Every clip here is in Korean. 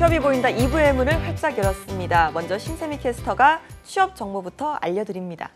취업이 보인다 2부의 문을 활짝 열었습니다. 먼저 신세미 캐스터가 취업 정보부터 알려드립니다.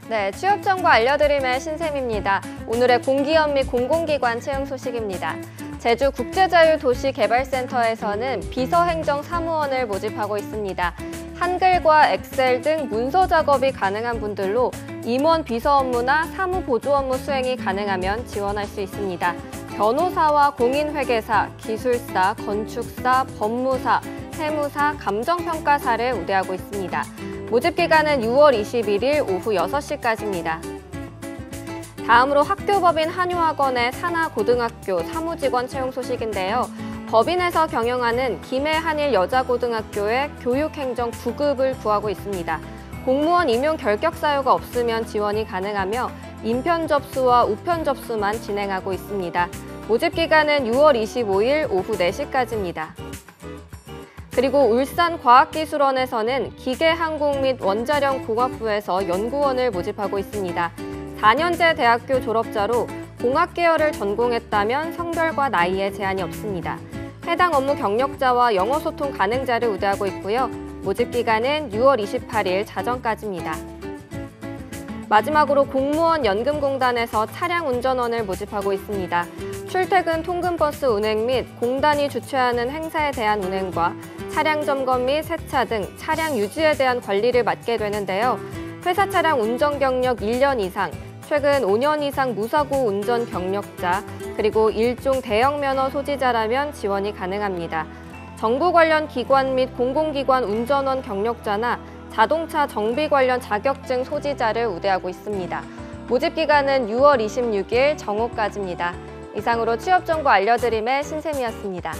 네, 취업 정보 알려드림의 신샘입니다. 오늘의 공기업 및 공공기관 채용 소식입니다. 제주 국제자유도시개발센터에서는 비서행정 사무원을 모집하고 있습니다. 한글과 엑셀 등 문서 작업이 가능한 분들로 임원 비서 업무나 사무 보조 업무 수행이 가능하면 지원할 수 있습니다. 변호사와 공인회계사, 기술사, 건축사, 법무사, 세무사, 감정평가사를 우대하고 있습니다. 모집 기간은 6월 21일 오후 6시까지입니다. 다음으로 학교법인 한유학원의 산하고등학교 사무직원 채용 소식인데요. 법인에서 경영하는 김해한일 여자고등학교의 교육행정 9급을 구하고 있습니다. 공무원 임용 결격 사유가 없으면 지원이 가능하며 인편 접수와 우편 접수만 진행하고 있습니다. 모집 기간은 6월 25일 오후 4시까지입니다. 그리고 울산과학기술원에서는 기계항공 및 원자력 공학부에서 연구원을 모집하고 있습니다. 4년제 대학교 졸업자로 공학 계열을 전공했다면 성별과 나이에 제한이 없습니다. 해당 업무 경력자와 영어 소통 가능자를 우대하고 있고요. 모집 기간은 6월 28일 자정까지입니다. 마지막으로 공무원 연금공단에서 차량 운전원을 모집하고 있습니다. 출퇴근 통근버스 운행 및 공단이 주최하는 행사에 대한 운행과 차량 점검 및 세차 등 차량 유지에 대한 관리를 맡게 되는데요. 회사 차량 운전 경력 1년 이상, 최근 5년 이상 무사고 운전 경력자, 그리고 일종 대형 면허 소지자라면 지원이 가능합니다. 정부 관련 기관 및 공공기관 운전원 경력자나 자동차 정비 관련 자격증 소지자를 우대하고 있습니다. 모집 기간은 6월 26일 정오까지입니다. 이상으로 취업 정보 알려드림의 신샘이었습니다.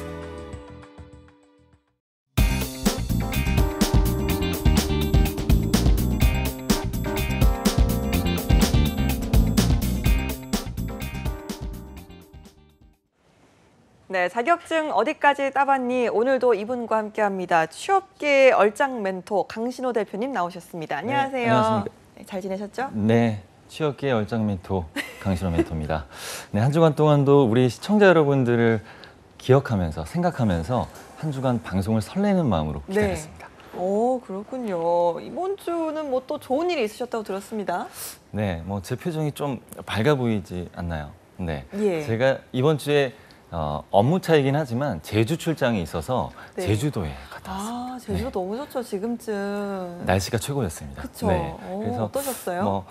네, 자격증 어디까지 따봤니? 오늘도 이분과 함께합니다. 취업계의 얼짱 멘토 강신호 대표님 나오셨습니다. 안녕하세요. 네, 안녕하십니까. 네, 잘 지내셨죠? 네, 취업계의 얼짱 멘토 강신호 멘토입니다. 네, 한 주간 동안도 우리 시청자 여러분들을 기억하면서 생각하면서 한 주간 방송을 설레는 마음으로 기다렸습니다. 오, 그렇군요. 이번 주는 뭐 또 좋은 일이 있으셨다고 들었습니다. 네, 뭐 제 표정이 좀 밝아 보이지 않나요? 네, 예. 제가 이번 주에 업무 차이긴 하지만 제주 출장이 있어서 네. 제주도에 갔다 왔습니다. 아, 제주도 네. 너무 좋죠, 지금쯤. 날씨가 최고였습니다. 그렇죠. 네, 그래서 어떠셨어요? 뭐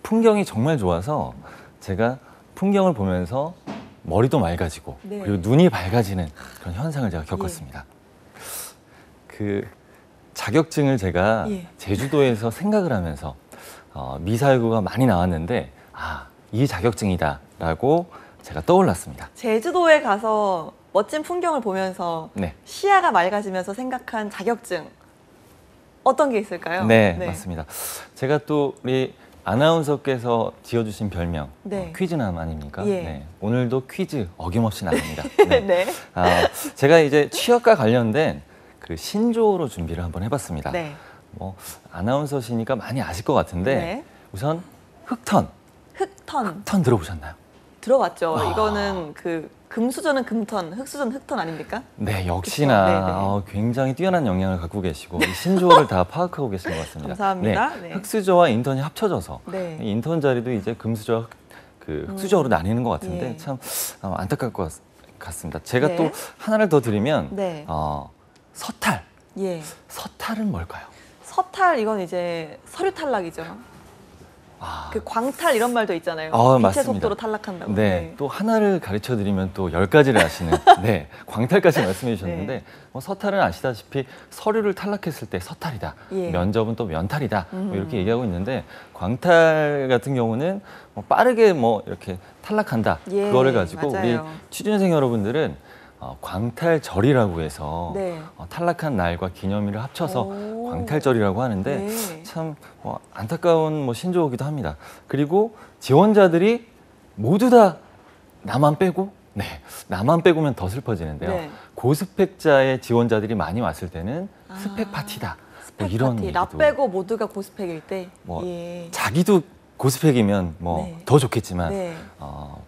풍경이 정말 좋아서 제가 풍경을 보면서 머리도 맑아지고 네. 그리고 눈이 밝아지는 그런 현상을 제가 겪었습니다. 그 자격증을 제가 제주도에서 생각을 하면서 미사여구가 많이 나왔는데 이 자격증이다라고 제가 떠올랐습니다. 제주도에 가서 멋진 풍경을 보면서 시야가 맑아지면서 생각한 자격증 어떤 게 있을까요? 네, 맞습니다. 제가 또 우리 아나운서께서 지어주신 별명 퀴즈남 아닙니까? 네, 오늘도 퀴즈 어김없이 나갑니다. 네. 네. 제가 이제 취업과 관련된 그 신조어로 준비를 한번 해봤습니다. 네. 뭐 아나운서시니까 많이 아실 것 같은데 우선 흑턴. 흑턴 들어보셨나요? 들어봤죠. 이거는 그 금수저는 금턴, 흑수저는 흑턴 아닙니까? 네, 역시나 굉장히 뛰어난 역량을 갖고 계시고 이 신조어를 다 파악하고 계신 것 같습니다. 감사합니다. 네, 흑수저와 인턴이 합쳐져서 인턴 자리도 이제 금수저, 흑수저로 나뉘는 것 같은데 참 안타까울 것 같습니다. 제가 또 하나를 더 드리면 서탈. 서탈은 뭘까요? 서탈 이건 이제 서류 탈락이죠. 그 광탈 이런 말도 있잖아요. 빛의 맞습니다. 속도로 탈락한다고. 네, 또 하나를 가르쳐드리면 또 10가지를 아시는 광탈까지 말씀해 주셨는데 서탈은 아시다시피 서류를 탈락했을 때 서탈이다. 면접은 또 면탈이다. 뭐 이렇게 얘기하고 있는데 광탈 같은 경우는 빠르게 이렇게 탈락한다. 그거를 가지고 우리 취준생 여러분들은 광탈절이라고 해서 탈락한 날과 기념일을 합쳐서 광탈절이라고 하는데 참 안타까운 신조어기도 합니다. 그리고 지원자들이 모두 다 나만 빼고 네, 나만 빼고면 더 슬퍼지는데요. 네. 고스펙자의 지원자들이 많이 왔을 때는 스펙 파티다. 스펙 이런 파티. 나 얘기도. 빼고 모두가 고스펙일 때. 뭐 예. 자기도 고스펙이면 뭐 네. 더 좋겠지만 네.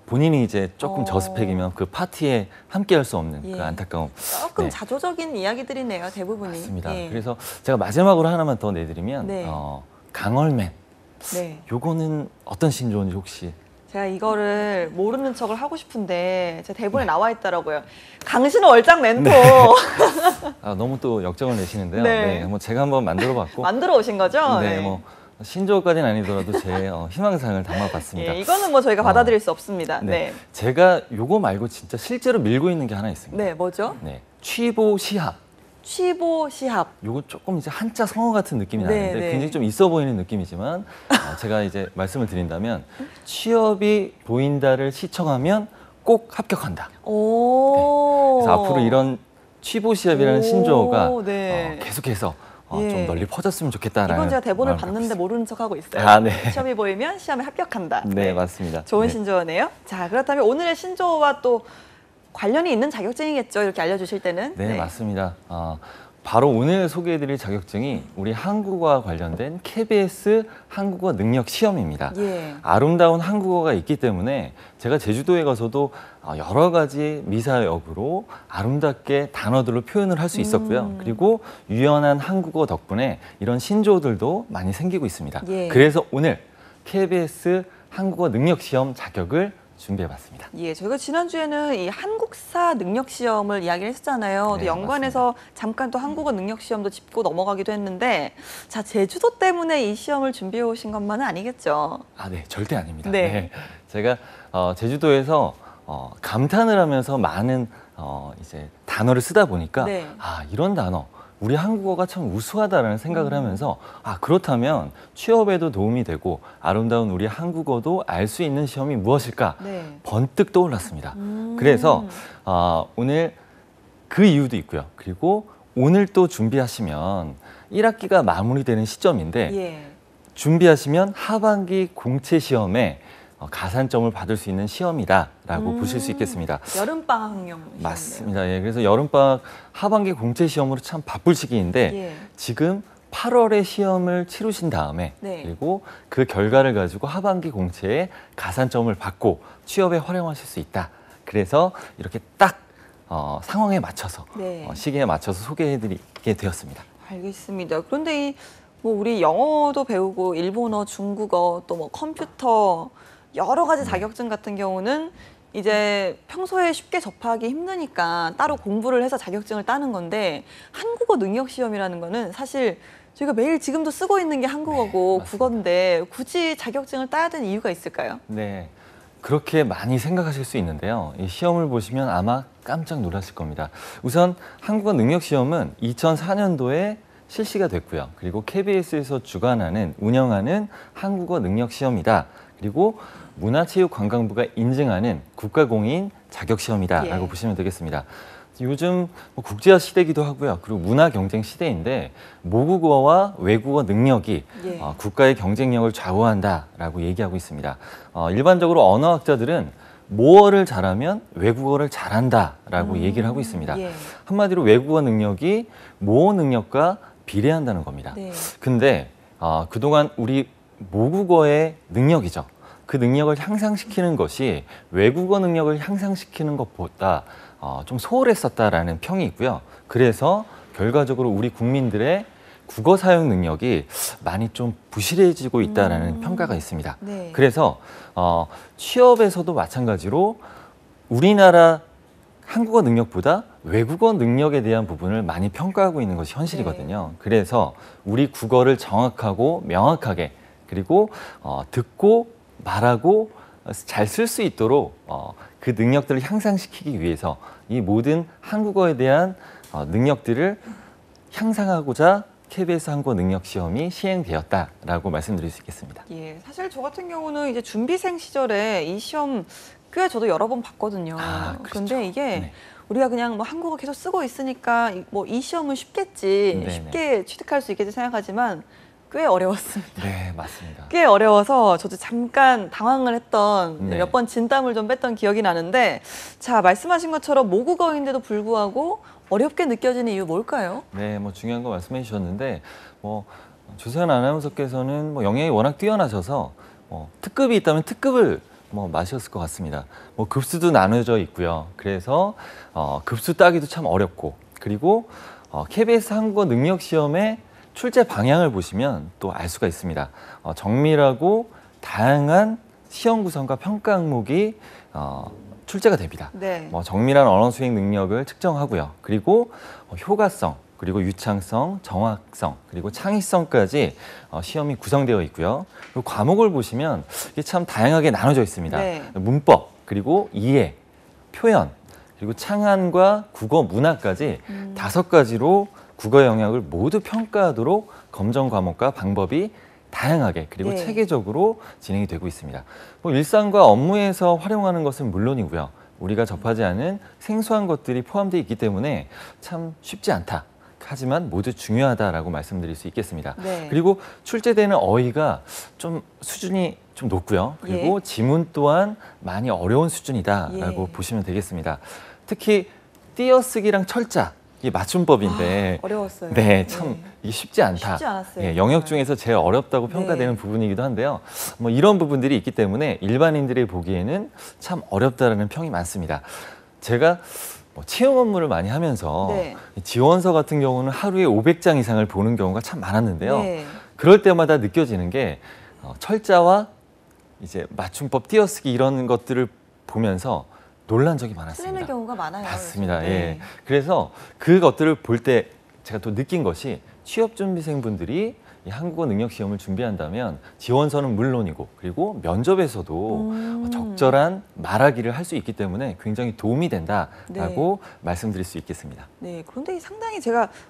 본인이 이제 조금 저스펙이면 그 파티에 함께할 수 없는 예. 그 안타까움. 조금 네. 자조적인 이야기들이네요, 대부분이. 맞습니다. 예. 그래서 제가 마지막으로 하나만 더 내드리면 네. 강얼맨. 네. 요거는 어떤 신조어인지 혹시? 제가 이거를 모르는 척을 하고 싶은데 제 대본에 나와 있더라고요. 강신호 얼짱 멘토. 너무 또 역정을 내시는데요. 네. 뭐 제가 한번 만들어봤고. 만들어 오신 거죠? 네, 뭐 신조어까지는 아니더라도 제 희망사항을 담아봤습니다. 예, 이거는 뭐 저희가 받아들일 수 없습니다. 네. 네. 제가 요거 말고 진짜 실제로 밀고 있는 게 하나 있습니다. 네, 뭐죠? 네, 취보 시합. 취보 시합. 요거 조금 이제 한자 성어 같은 느낌이 네, 나는데 네. 굉장히 좀 있어 보이는 느낌이지만 제가 이제 말씀을 드린다면 취업이 보인다를 시청하면 꼭 합격한다. 오. 그래서 앞으로 이런 취보 시합이라는 신조어가 네. 계속해서 예. 좀 널리 퍼졌으면 좋겠다라는. 이건 제가 대본을 마음을 갖고 봤는데 있습니다. 모르는 척 하고 있어요. 아, 네. 시험이 보이면 시험에 합격한다. 네, 맞습니다. 좋은 네. 신조어네요. 자, 그렇다면 오늘의 신조어와 또 관련이 있는 자격증이겠죠. 이렇게 알려주실 때는. 네, 맞습니다. 바로 오늘 소개해드릴 자격증이 우리 한국어와 관련된 KBS 한국어 능력 시험입니다. 예. 아름다운 한국어가 있기 때문에 제가 제주도에 가서도 여러 가지 미사역으로 아름답게 단어들로 표현을 할 수 있었고요. 그리고 유연한 한국어 덕분에 이런 신조어들도 많이 생기고 있습니다. 예. 그래서 오늘 KBS 한국어 능력 시험 자격을 준비해봤습니다. 예, 저희가 지난주에는 이 한국사 능력 시험을 이야기를 했었잖아요. 네, 또 연관해서 잠깐 또 한국어 능력 시험도 짚고 넘어가기도 했는데, 자, 제주도 때문에 이 시험을 준비해 오신 것만은 아니겠죠? 네, 절대 아닙니다. 네. 네. 제가 제주도에서 감탄을 하면서 많은 이제 단어를 쓰다 보니까 네. 이런 단어 우리 한국어가 참 우수하다라는 생각을 하면서 그렇다면 취업에도 도움이 되고 아름다운 우리 한국어도 알 수 있는 시험이 무엇일까 네. 번뜩 떠올랐습니다. 그래서 오늘 그 이유도 있고요. 그리고 오늘 또 준비하시면 1학기가 마무리되는 시점인데 예. 준비하시면 하반기 공채 시험에 가산점을 받을 수 있는 시험이다라고 보실 수 있겠습니다. 여름방학용. 맞습니다. 예, 그래서 여름방학 하반기 공채 시험으로 참 바쁠 시기인데 예. 지금 8월에 시험을 치르신 다음에 네. 그리고 그 결과를 가지고 하반기 공채에 가산점을 받고 취업에 활용하실 수 있다. 그래서 이렇게 딱 상황에 맞춰서 네. 시기에 맞춰서 소개해드리게 되었습니다. 알겠습니다. 그런데 뭐 우리 영어도 배우고 일본어, 중국어, 또 뭐 컴퓨터 여러 가지 자격증 같은 경우는 이제 평소에 쉽게 접하기 힘드니까 따로 공부를 해서 자격증을 따는 건데 한국어 능력 시험이라는 거는 사실 저희가 매일 지금도 쓰고 있는 게 한국어고 네, 국어인데 굳이 자격증을 따야 되는 이유가 있을까요? 네, 그렇게 많이 생각하실 수 있는데요. 이 시험을 보시면 아마 깜짝 놀라실 겁니다. 우선 한국어 능력 시험은 2004년도에 실시가 됐고요. 그리고 KBS에서 운영하는 한국어 능력 시험이다. 그리고 문화체육관광부가 인증하는 국가공인 자격시험이다라고 예. 보시면 되겠습니다. 요즘 국제화 시대이기도 하고요. 그리고 문화 경쟁 시대인데 모국어와 외국어 능력이 예. 국가의 경쟁력을 좌우한다라고 얘기하고 있습니다. 일반적으로 언어학자들은 모어를 잘하면 외국어를 잘한다라고 얘기를 하고 있습니다. 예. 한마디로 외국어 능력이 모어 능력과 비례한다는 겁니다. 네. 근데 그동안 우리 모국어의 능력이죠. 그 능력을 향상시키는 것이 외국어 능력을 향상시키는 것보다 좀 소홀했었다라는 평이 있고요. 그래서 결과적으로 우리 국민들의 국어 사용 능력이 많이 좀 부실해지고 있다라는 평가가 있습니다. 네. 그래서 취업에서도 마찬가지로 우리나라 한국어 능력보다 외국어 능력에 대한 부분을 많이 평가하고 있는 것이 현실이거든요. 네. 그래서 우리 국어를 정확하고 명확하게 그리고 듣고 말하고 잘 쓸 수 있도록 그 능력들을 향상시키기 위해서 이 모든 한국어에 대한 능력들을 향상하고자 KBS 한국어 능력 시험이 시행되었다라고 말씀드릴 수 있겠습니다. 예, 사실 저 같은 경우는 이제 준비생 시절에 이 시험 꽤 저도 여러 번 봤거든요. 그렇죠. 그런데 이게 네. 우리가 그냥 뭐 한국어 계속 쓰고 있으니까 뭐 이 시험은 쉽겠지, 네네. 쉽게 취득할 수 있겠지 생각하지만 꽤 어려웠습니다. 네, 맞습니다. 꽤 어려워서 저도 잠깐 당황을 했던 네. 몇 번 진땀을 좀 뺐던 기억이 나는데 자, 말씀하신 것처럼 모국어인데도 불구하고 어렵게 느껴지는 이유 뭘까요? 네, 뭐 중요한 거 말씀해 주셨는데 뭐 조세현 아나운서께서는 뭐 영역이 워낙 뛰어나셔서 특급이 있다면 특급을 뭐 마셨을 것 같습니다. 뭐 급수도 나눠져 있고요. 그래서 급수 따기도 참 어렵고 그리고 KBS 한국어 능력 시험의 출제 방향을 보시면 또 알 수가 있습니다. 정밀하고 다양한 시험 구성과 평가 항목이 출제가 됩니다. 네. 정밀한 언어 수행 능력을 측정하고요. 그리고 효과성, 그리고 유창성, 정확성, 그리고 창의성까지 시험이 구성되어 있고요. 그리고 과목을 보시면 이게 참 다양하게 나눠져 있습니다. 네. 문법, 그리고 이해, 표현, 그리고 창안과 국어 문화까지 5가지로 국어 영역을 모두 평가하도록 검정 과목과 방법이 다양하게 그리고 네. 체계적으로 진행이 되고 있습니다. 뭐 일상과 업무에서 활용하는 것은 물론이고요. 우리가 접하지 않은 생소한 것들이 포함되어 있기 때문에 참 쉽지 않다. 하지만 모두 중요하다라고 말씀드릴 수 있겠습니다. 네. 그리고 출제되는 어휘가 좀 수준이 좀 높고요. 그리고 예. 지문 또한 많이 어려운 수준이다라고 예. 보시면 되겠습니다. 특히 띄어쓰기랑 철자, 이게 맞춤법인데 어려웠어요. 네, 참 이게 쉽지 않다. 쉽지 않았어요. 예, 영역 중에서 제일 어렵다고 평가되는 네. 부분이기도 한데요. 뭐 이런 부분들이 있기 때문에 일반인들이 보기에는 참 어렵다라는 평이 많습니다. 제가 채용 업무를 많이 하면서 네. 지원서 같은 경우는 하루에 500장 이상을 보는 경우가 참 많았는데요. 네. 그럴 때마다 느껴지는 게 철자와 이제 맞춤법 띄어쓰기 이런 것들을 보면서 놀란 적이 많았습니다. 틀리는 경우가 많아요. 맞습니다. 요즘. 예. 그래서 그것들을 볼 때 제가 또 느낀 것이 취업준비생분들이 이 한국어 능력 시험을 준비한다면 지원서는 물론이고 그리고 면접에서도 적절한 말하기를 할 수 있기 때문에 굉장히 도움이 된다라고 말씀드릴 수 있겠습니다. 네, 그런데 상당히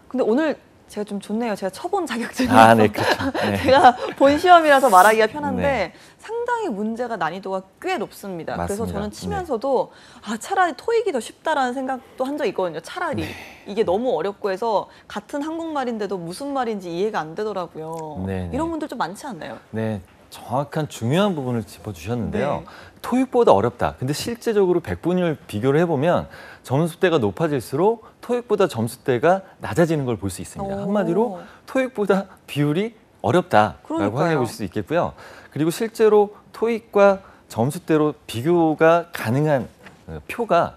근데 오늘 제가 좀 좋네요. 제가 쳐본 자격증이라서 네, 그렇죠. 네. 제가 본 시험이라서 말하기가 편한데 네. 상당히 문제가 난이도가 꽤 높습니다. 그래서 맞습니다. 저는 치면서도 차라리 토익이 더 쉽다라는 생각도 한 적이 있거든요. 차라리 이게 너무 어렵고 해서 같은 한국말인데도 무슨 말인지 이해가 안 되더라고요. 네, 네. 이런 분들 좀 많지 않나요? 네, 정확한 중요한 부분을 짚어주셨는데요. 네. 토익보다 어렵다. 근데 실제적으로 100분위를 비교를 해보면 점수대가 높아질수록 토익보다 점수대가 낮아지는 걸 볼 수 있습니다. 오. 한마디로 토익보다 비율이 어렵다라고 그러니까요. 확인해 보실 수 있겠고요. 그리고 실제로 토익과 점수대로 비교가 가능한 표가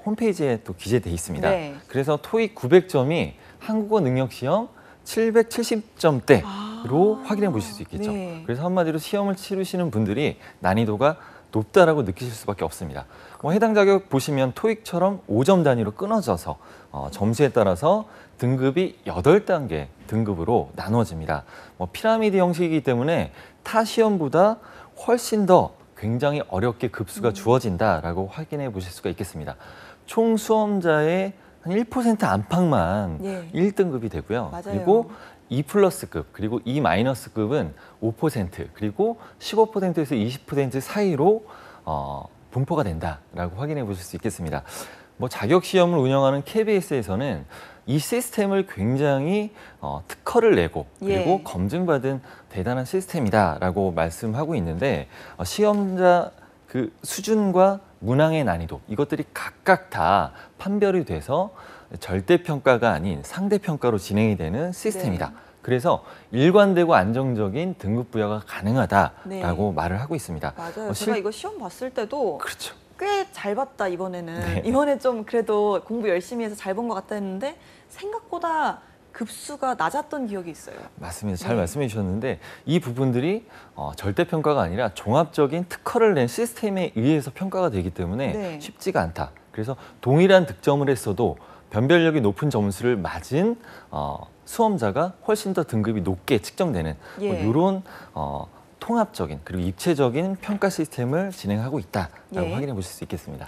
홈페이지에 또 기재돼 있습니다. 네. 그래서 토익 900점이 한국어 능력 시험 770점대로 확인해 보실 수 있겠죠. 네. 그래서 한마디로 시험을 치르시는 분들이 난이도가 높다라고 느끼실 수밖에 없습니다. 해당 자격 보시면 토익처럼 5점 단위로 끊어져서 점수에 따라서 등급이 8단계 등급으로 나누어집니다. 피라미드 형식이기 때문에 타 시험보다 훨씬 더 굉장히 어렵게 급수가 주어진다라고 확인해 보실 수가 있겠습니다. 총 수험자의 한 1% 안팎만 예. 1등급이 되고요. 맞아요. 그리고 E+급 그리고 E-급은 5% 그리고 15%에서 20% 사이로 분포가 된다라고 확인해 보실 수 있겠습니다. 자격 시험을 운영하는 KBS에서는 이 시스템을 굉장히 특허를 내고 그리고 예. 검증받은 대단한 시스템이다라고 말씀하고 있는데 시험자 그 수준과 문항의 난이도 이것들이 각각 다 판별이 돼서 절대평가가 아닌 상대평가로 진행이 되는 시스템이다. 네. 그래서 일관되고 안정적인 등급 부여가 가능하다라고 말을 하고 있습니다. 맞아요. 제가 이거 시험 봤을 때도 그렇죠. 꽤 잘 봤다 이번에는. 네. 이번에 좀 그래도 공부 열심히 해서 잘 본 것 같다 했는데 생각보다 급수가 낮았던 기억이 있어요. 맞습니다. 잘 네. 말씀해 주셨는데 이 부분들이 절대평가가 아니라 종합적인 특허를 낸 시스템에 의해서 평가가 되기 때문에 네. 쉽지가 않다. 그래서 동일한 득점을 했어도 변별력이 높은 점수를 맞은 수험자가 훨씬 더 등급이 높게 측정되는 예. 이런 통합적인 그리고 입체적인 평가 시스템을 진행하고 있다라고 예. 확인해 보실 수 있겠습니다.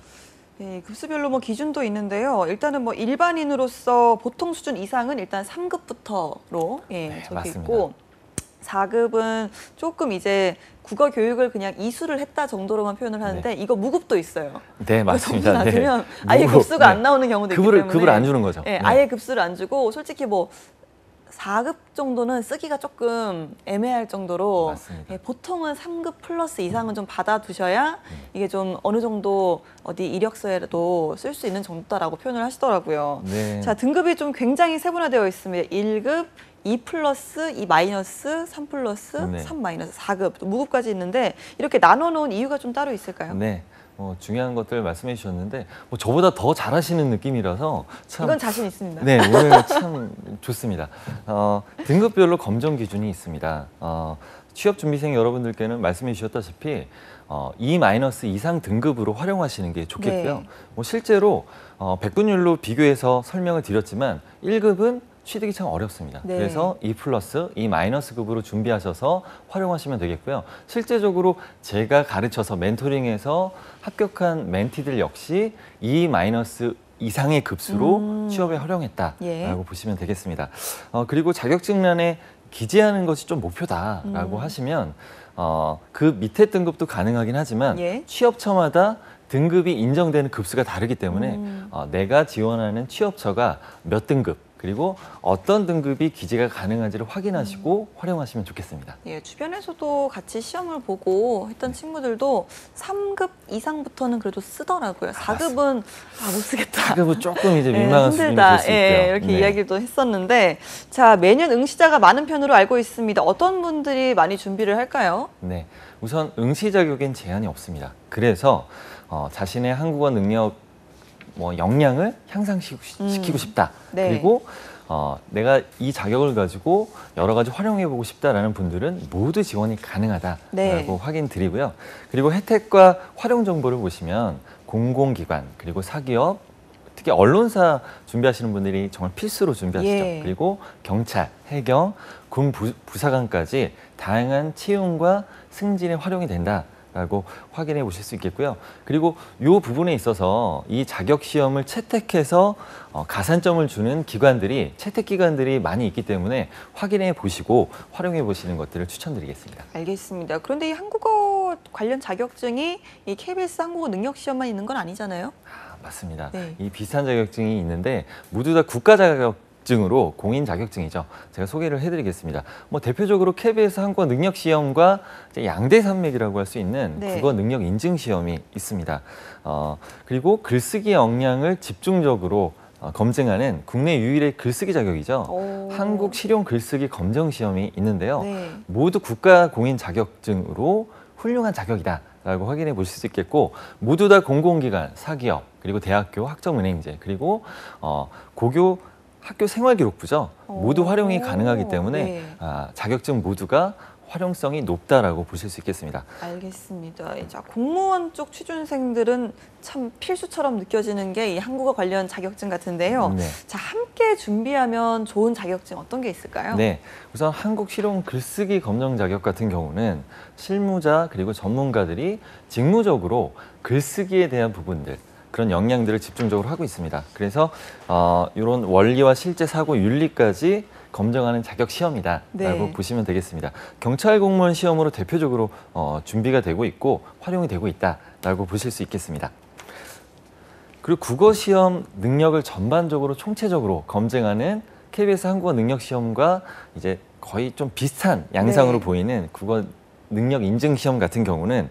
네, 급수별로 기준도 있는데요. 일단은 일반인으로서 보통 수준 이상은 일단 3급부터로 적혀 맞습니다. 있고 4급은 조금 이제 국어 교육을 그냥 이수를 했다 정도로만 표현을 하는데 이거 무급도 있어요. 네, 맞습니다. 점수 낮으면 네. 아예 무급, 급수가 네. 안 나오는 경우도 있기 때문에 급을 안 주는 거죠. 네, 네. 아예 급수를 안 주고 솔직히 4급 정도는 쓰기가 조금 애매할 정도로 맞습니다. 예, 보통은 3급 플러스 이상은 좀 받아두셔야 이게 좀 어느 정도 어디 이력서에도 쓸 수 있는 정도다라고 표현을 하시더라고요. 네. 자, 등급이 좀 굉장히 세분화되어 있습니다. 1급, 2 플러스, 2 마이너스, 3 플러스, 네. 3 마이너스, 4급, 또 무급까지 있는데 이렇게 나눠놓은 이유가 좀 따로 있을까요? 네. 중요한 것들 말씀해 주셨는데 저보다 더 잘하시는 느낌이라서 참 이건 자신 있습니다. 네, 오늘 참 좋습니다. 등급별로 검정 기준이 있습니다. 취업 준비생 여러분들께는 말씀해 주셨다시피 2 마이너스 이상 등급으로 활용하시는 게 좋겠고요. 네. 실제로 백분율로 비교해서 설명을 드렸지만 1급은 취득이 참 어렵습니다. 네. 그래서 2 플러스, 2 마이너스 급으로 준비하셔서 활용하시면 되겠고요. 실제적으로 제가 가르쳐서 멘토링해서 합격한 멘티들 역시 2 마이너스 이상의 급수로 취업에 활용했다라고 예. 보시면 되겠습니다. 그리고 자격증란에 기재하는 것이 좀 목표다라고 하시면 그 밑에 등급도 가능하긴 하지만 예. 취업처마다 등급이 인정되는 급수가 다르기 때문에 내가 지원하는 취업처가 몇 등급 그리고 어떤 등급이 기재가 가능한지를 확인하시고 활용하시면 좋겠습니다. 예, 주변에서도 같이 시험을 보고 했던 친구들도 3급 이상부터는 그래도 쓰더라고요. 4급은 못 쓰겠다. 4급은 조금 이제 민망한 수준이 힘들다. 될 수 있고요. 예, 이렇게 네. 이야기도 했었는데 자, 매년 응시자가 많은 편으로 알고 있습니다. 어떤 분들이 많이 준비를 할까요? 네, 우선 응시 자격엔 제한이 없습니다. 그래서 자신의 한국어 능력 역량을 향상시키고 싶다. 네. 그리고 내가 이 자격을 가지고 여러 가지 활용해보고 싶다라는 분들은 모두 지원이 가능하다라고 네. 확인 드리고요. 그리고 혜택과 활용 정보를 보시면 공공기관 그리고 사기업 특히 언론사 준비하시는 분들이 정말 필수로 준비하시죠. 예. 그리고 경찰, 해경, 군 부사관까지 다양한 채용과 승진에 활용이 된다라고 확인해 보실 수 있겠고요. 그리고 이 부분에 있어서 이 자격 시험을 채택해서 가산점을 주는 기관들이 채택 기관들이 많이 있기 때문에 확인해 보시고 활용해 보시는 것들을 추천드리겠습니다. 알겠습니다. 그런데 이 한국어 관련 자격증이 이 KBS 한국어 능력 시험만 있는 건 아니잖아요. 맞습니다. 네. 이 비슷한 자격증이 있는데 모두 다 국가 자격증으로 공인 자격증이죠. 제가 소개를 해드리겠습니다. 대표적으로 KBS 한국어 능력 시험과 양대 산맥이라고 할 수 있는 네. 국어 능력 인증 시험이 있습니다. 그리고 글쓰기 역량을 집중적으로 검증하는 국내 유일의 글쓰기 자격이죠. 오. 한국 실용 글쓰기 검정 시험이 있는데요. 네. 모두 국가 공인 자격증으로 훌륭한 자격이다라고 확인해 보실 수 있겠고 모두 다 공공기관, 사기업, 그리고 대학교, 학점은행제, 그리고 고교 학교 생활기록부죠. 모두 활용이 가능하기 때문에 네. 자격증 모두가 활용성이 높다라고 보실 수 있겠습니다. 알겠습니다. 자, 공무원 쪽 취준생들은 참 필수처럼 느껴지는 게 이 한국어 관련 자격증 같은데요. 네. 자, 함께 준비하면 좋은 자격증 어떤 게 있을까요? 네, 우선 한국 실용 글쓰기 검정 자격 같은 경우는 실무자 그리고 전문가들이 직무적으로 글쓰기에 대한 부분들 그런 역량들을 집중적으로 하고 있습니다. 그래서 이런 원리와 실제 사고 윤리까지 검증하는 자격 시험이다라고 네. 보시면 되겠습니다. 경찰 공무원 시험으로 대표적으로 준비가 되고 있고 활용이 되고 있다라고 보실 수 있겠습니다. 그리고 국어 시험 능력을 전반적으로 총체적으로 검증하는 KBS 한국어 능력 시험과 이제 거의 좀 비슷한 양상으로 네. 보이는 국어 능력 인증 시험 같은 경우는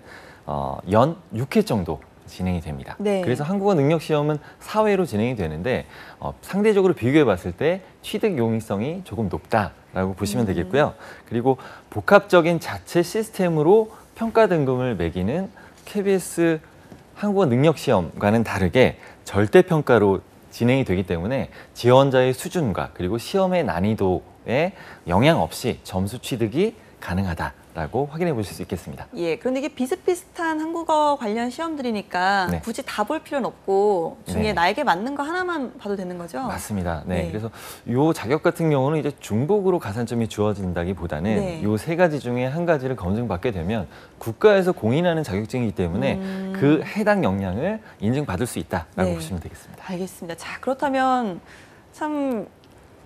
연 6회 정도 진행이 됩니다. 네. 그래서 한국어 능력 시험은 4회로 진행이 되는데 상대적으로 비교해 봤을 때 취득 용이성이 조금 높다라고 보시면 되겠고요. 그리고 복합적인 자체 시스템으로 평가 등급을 매기는 KBS 한국어 능력 시험과는 다르게 절대 평가로 진행이 되기 때문에 지원자의 수준과 그리고 시험의 난이도에 영향 없이 점수 취득이 가능하다라고 확인해 보실 수 있겠습니다. 예, 그런데 이게 비슷비슷한 한국어 관련 시험들이니까 네. 굳이 다 볼 필요는 없고 중에 네. 나에게 맞는 거 하나만 봐도 되는 거죠? 맞습니다. 네. 네. 그래서 이 자격 같은 경우는 이제 중복으로 가산점이 주어진다기보다는 네. 이 세 가지 중에 한 가지를 검증받게 되면 국가에서 공인하는 자격증이기 때문에 그 해당 역량을 인증받을 수 있다라고 네. 보시면 되겠습니다. 알겠습니다. 자, 그렇다면 참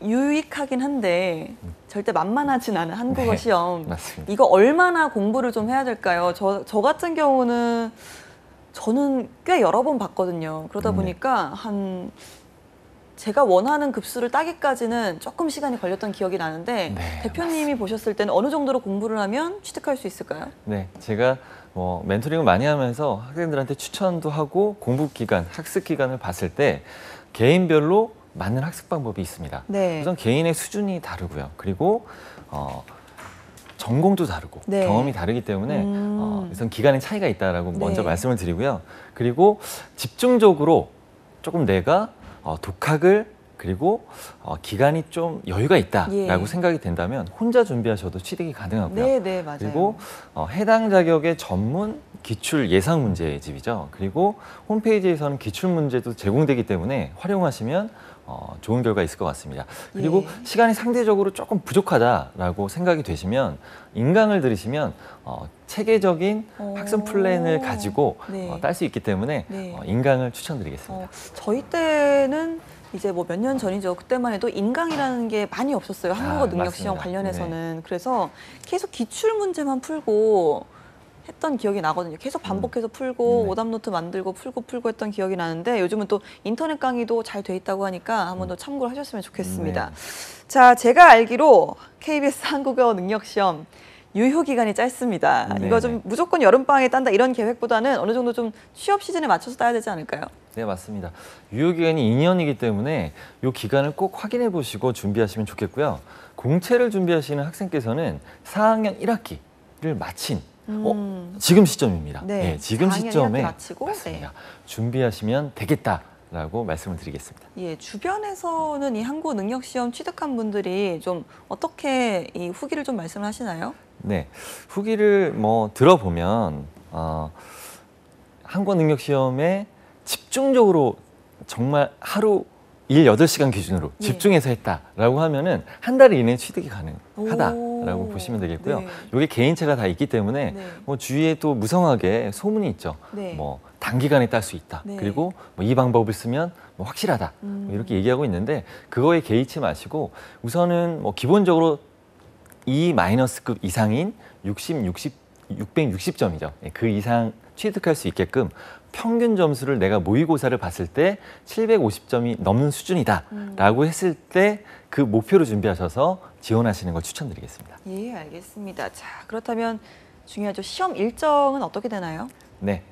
유익하긴 한데 절대 만만하진 않은 한국어 네, 시험. 맞습니다. 이거 얼마나 공부를 좀 해야 될까요? 저 같은 경우는 저는 꽤 여러 번 봤거든요. 그러다 네. 보니까 한 제가 원하는 급수를 따기까지는 조금 시간이 걸렸던 기억이 나는데 네, 대표님이 보셨을 때는 어느 정도로 공부를 하면 취득할 수 있을까요? 네, 제가 멘토링을 많이 하면서 학생들한테 추천도 하고 공부 기간, 학습 기간을 봤을 때 개인별로 맞는 학습 방법이 있습니다. 네. 우선 개인의 수준이 다르고요. 그리고 전공도 다르고 네. 경험이 다르기 때문에 우선 기간의 차이가 있다라고 먼저 네. 말씀을 드리고요. 그리고 집중적으로 조금 내가 독학을 그리고 기간이 좀 여유가 있다라고 예. 생각이 된다면 혼자 준비하셔도 취득이 가능하고요. 네, 네, 맞아요. 그리고 해당 자격의 전문 기출 예상 문제집이죠. 그리고 홈페이지에서는 기출 문제도 제공되기 때문에 활용하시면 좋은 결과 있을 것 같습니다. 그리고 예. 시간이 상대적으로 조금 부족하다라고 생각이 되시면 인강을 들으시면 체계적인 학습 플랜을 가지고 네. 딸 수 있기 때문에 네. 인강을 추천드리겠습니다. 저희 때는 이제 뭐 몇 년 전이죠. 그때만 해도 인강이라는 게 많이 없었어요. 한국어 능력 시험 맞습니다. 관련해서는. 그래서 계속 기출 문제만 풀고 했던 기억이 나거든요. 계속 반복해서 풀고 네. 오답노트 만들고 풀고 했던 기억이 나는데 요즘은 또 인터넷 강의도 잘 돼 있다고 하니까 한번 더 참고를 하셨으면 좋겠습니다. 네. 자, 제가 알기로 KBS 한국어 능력 시험 유효 기간이 짧습니다. 네, 이거 좀 네. 무조건 여름방학에 딴다 이런 계획보다는 어느 정도 좀 취업 시즌에 맞춰서 따야 되지 않을까요? 네, 맞습니다. 유효 기간이 2년이기 때문에 이 기간을 꼭 확인해 보시고 준비하시면 좋겠고요. 공채를 준비하시는 학생께서는 4학년 1학기를 마친 지금 시점입니다. 네, 지금 4학년 시점에 1학기 마치고, 맞습니다. 준비하시면 되겠다라고 말씀을 드리겠습니다. 예, 주변에서는 이 한국어 능력 시험 취득한 분들이 좀 어떻게 이 후기를 좀 말씀을 하시나요? 네, 후기를 들어보면 한국어 능력 시험에 집중적으로 정말 하루 일 8시간 기준으로 예. 집중해서 했다라고 하면은 한 달 이내에 취득이 가능하다라고 오, 보시면 되겠고요. 네. 이게 개인차가 다 있기 때문에 네. 주위에 또 무성하게 소문이 있죠. 네. 단기간에 딸 수 있다. 네. 그리고 이 방법을 쓰면 확실하다. 이렇게 얘기하고 있는데 그거에 개의치 마시고 우선은 기본적으로 E-급 이상인 660점이죠. 그 이상 취득할 수 있게끔 평균 점수를 내가 모의고사를 봤을 때 750점이 넘는 수준이다라고 했을 때 그 목표로 준비하셔서 지원하시는 걸 추천드리겠습니다. 예, 알겠습니다. 자, 그렇다면 중요하죠. 시험 일정은 어떻게 되나요? 네.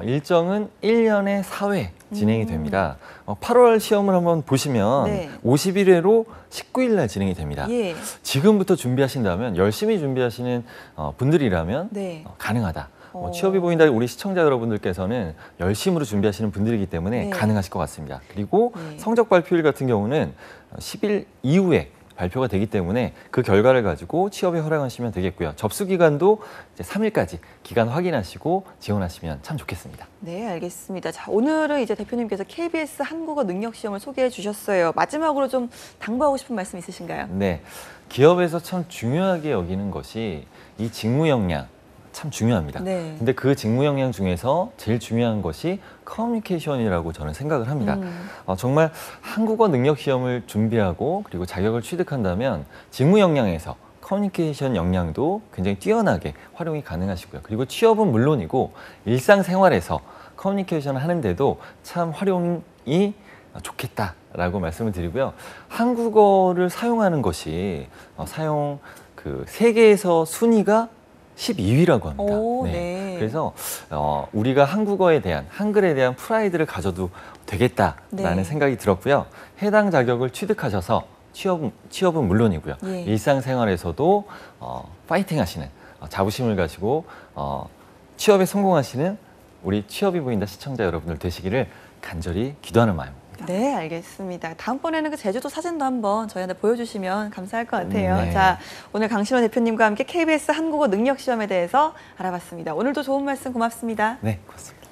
일정은 1년에 4회 진행이 됩니다. 8월 시험을 한번 보시면 네. 51회로 19일 날 진행이 됩니다. 예. 지금부터 준비하신다면 열심히 준비하시는 분들이라면 네. 가능하다. 취업이 보인다 우리 시청자 여러분들께서는 열심으로 준비하시는 분들이기 때문에 네. 가능하실 것 같습니다. 그리고 네. 성적 발표일 같은 경우는 10일 이후에 발표가 되기 때문에 그 결과를 가지고 취업에 활용하시면 되겠고요. 접수 기간도 이제 3일까지 기간 확인하시고 지원하시면 참 좋겠습니다. 네, 알겠습니다. 자, 오늘은 이제 대표님께서 KBS 한국어 능력 시험을 소개해 주셨어요. 마지막으로 좀 당부하고 싶은 말씀 있으신가요? 네, 기업에서 참 중요하게 여기는 것이 이 직무 역량 참 중요합니다. 네. 근데 그 직무 역량 중에서 제일 중요한 것이 커뮤니케이션이라고 저는 생각을 합니다. 정말 한국어 능력 시험을 준비하고 그리고 자격을 취득한다면 직무 역량에서 커뮤니케이션 역량도 굉장히 뛰어나게 활용이 가능하시고요. 그리고 취업은 물론이고 일상생활에서 커뮤니케이션을 하는데도 참 활용이 좋겠다라고 말씀을 드리고요. 한국어를 사용하는 것이 세계에서 순위가 12위라고 합니다. 오, 네. 그래서 우리가 한글에 대한 프라이드를 가져도 되겠다라는 네. 생각이 들었고요. 해당 자격을 취득하셔서 취업은 물론이고요. 예. 일상생활에서도 파이팅 하시는 자부심을 가지고 취업에 성공하시는 우리 취업이 보인다 시청자 여러분들 되시기를 간절히 기도하는 마음입니다. 네, 알겠습니다. 다음번에는 그 제주도 사진도 한번 저희한테 보여주시면 감사할 것 같아요. 네. 자, 오늘 강신호 대표님과 함께 KBS 한국어 능력 시험에 대해서 알아봤습니다. 오늘도 좋은 말씀 고맙습니다. 네, 고맙습니다.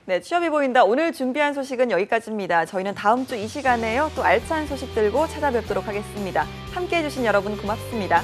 네, 취업이 보인다. 오늘 준비한 소식은 여기까지입니다. 저희는 다음 주 이 시간에요. 또 알찬 소식 들고 찾아뵙도록 하겠습니다. 함께해 주신 여러분 고맙습니다.